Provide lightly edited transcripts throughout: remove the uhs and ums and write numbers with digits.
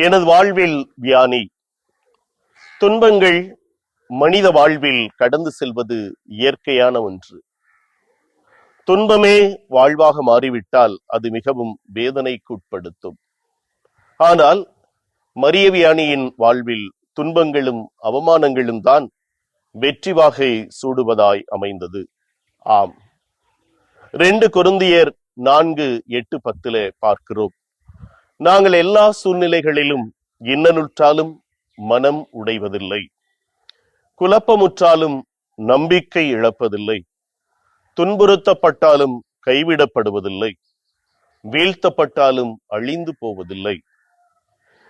எனது வாழ்வில் வியானி. துன்பங்கள் மனித வாழ்வில் கடந்து செல்வது இயற்கையான ஒன்று. துன்பமே வாழ்வாக மாறிவிட்டால் அது மிகவும் வேதனைக்கு உட்படுத்தும். ஆனால் மரிய வியானியின் வாழ்வில் துன்பங்களும் அவமானங்களும் தான் வெற்றி வாகை சூடுவதாய் அமைந்தது. ஆம், 2 கொரிந்தியர் 4:8-10 பார்க்கிறோம். நாங்கள் எல்லா சூழ்நிலைகளிலும் இன்னலுற்றாலும் மனம் உடைவதில்லை, குழப்பமுற்றாலும் நம்பிக்கை இழப்பதில்லை, துன்புறுத்தப்பட்டாலும் கைவிடப்படுவதில்லை, வீழ்த்தப்பட்டாலும் அழிந்து போவதில்லை.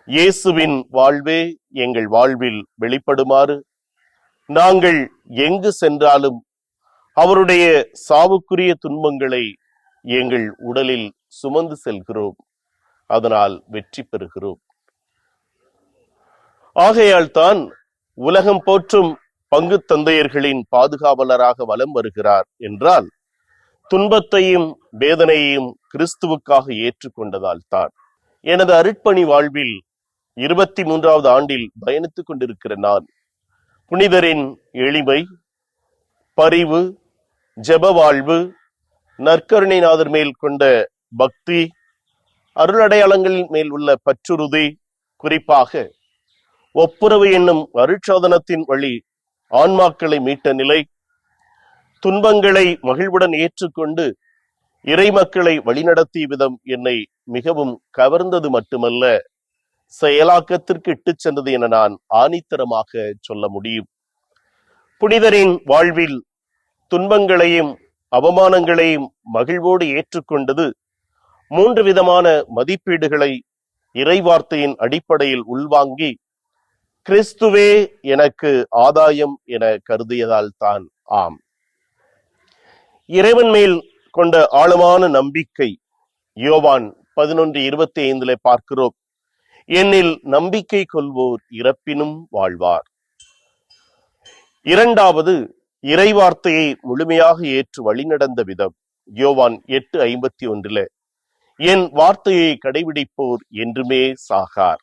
இயேசுவின் வாழ்வே எங்கள் வாழ்வில் வெளிப்படுமாறு நாங்கள் எங்கு சென்றாலும் அவருடைய சாவுக்குரிய துன்பங்களை எங்கள் உடலில் சுமந்து செல்கிறோம். அதனால் வெற்றி பெறுகிறோம். ஆகையால் தான் உலகம் போற்றும் பங்கு தந்தையர்களின் பாதுகாவலராக வலம் வருகிறார் என்றால் துன்பத்தையும் வேதனையையும் கிறிஸ்துவுக்காக ஏற்றுக்கொண்டதால் தான். எனது அருட்பணி வாழ்வில் 23வது ஆண்டில் பயணித்துக் கொண்டிருக்கிற நான் புனிதரின் எளிமை, பரிவு, ஜெப வாழ்வு, நற்கருணைநாதர் மேல் கொண்ட பக்தி, அருளடையாளங்களின் மேல் உள்ள பற்றுறுதி, குறிப்பாக ஒப்புரவு என்னும் அருட்சாதனத்தின் வழி ஆன்மாக்களை மீட்ட நிலை, துன்பங்களை மகிழ்வுடன் ஏற்றுக்கொண்டு இறை மக்களை வழிநடத்திய விதம் என்னை மிகவும் கவர்ந்தது மட்டுமல்ல, செயலாக்கத்திற்கு இட்டுச் சென்றது என நான் ஆணித்தரமாக சொல்ல முடியும். புனிதரின் வாழ்வில் துன்பங்களையும் அவமானங்களையும் மகிழ்வோடு ஏற்றுக்கொண்டது 3 விதமான மதிப்பீடுகளை இறைவார்த்தையின் அடிப்படையில் உள்வாங்கி கிறிஸ்துவே எனக்கு ஆதாயம் என கருதியதால் தான். ஆம், இறைவன் மேல் கொண்ட ஆழமான நம்பிக்கை. யோவான் 11:25 பார்க்கிறோம், என்னில் நம்பிக்கை கொள்வோர் இறப்பினும் வாழ்வார். 2வது, இறைவார்த்தையை முழுமையாக ஏற்று வழிநடந்த விதம். யோவான் 8:51 என் வார்த்தையை கடைபிடிப்போர் என்றுமே சாகார்.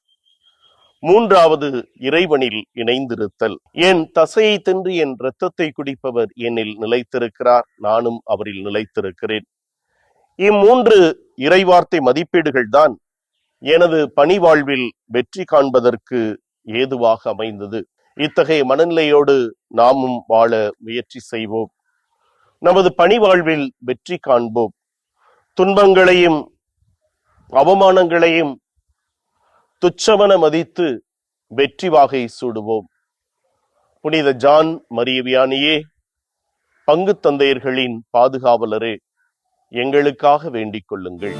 3வது, இறைவனில் இணைந்திருத்தல். என் தசையை தின்று என் இரத்தத்தை குடிப்பவர் என்னில் நிலைத்திருக்கிறார், நானும் அவரில் நிலைத்திருக்கிறேன். இம்3 இறைவார்த்தை மதிப்பீடுகள் தான் எனது பணி வாழ்வில் வெற்றி காண்பதற்கு ஏதுவாக அமைந்தது. இத்தகைய மனநிலையோடு நாமும் வாழ முயற்சி செய்வோம். நமது பணி வாழ்வில் வெற்றி காண்போம். துன்பங்களையும் அவமானங்களையும் துச்சமென மதித்து வெற்றி வாகை சூடுவோம். புனித ஜான் மரிய வியானியே, பங்கு தந்தையர்களின் பாதுகாவலரே, எங்களுக்காக வேண்டிக் கொள்ளுங்கள்.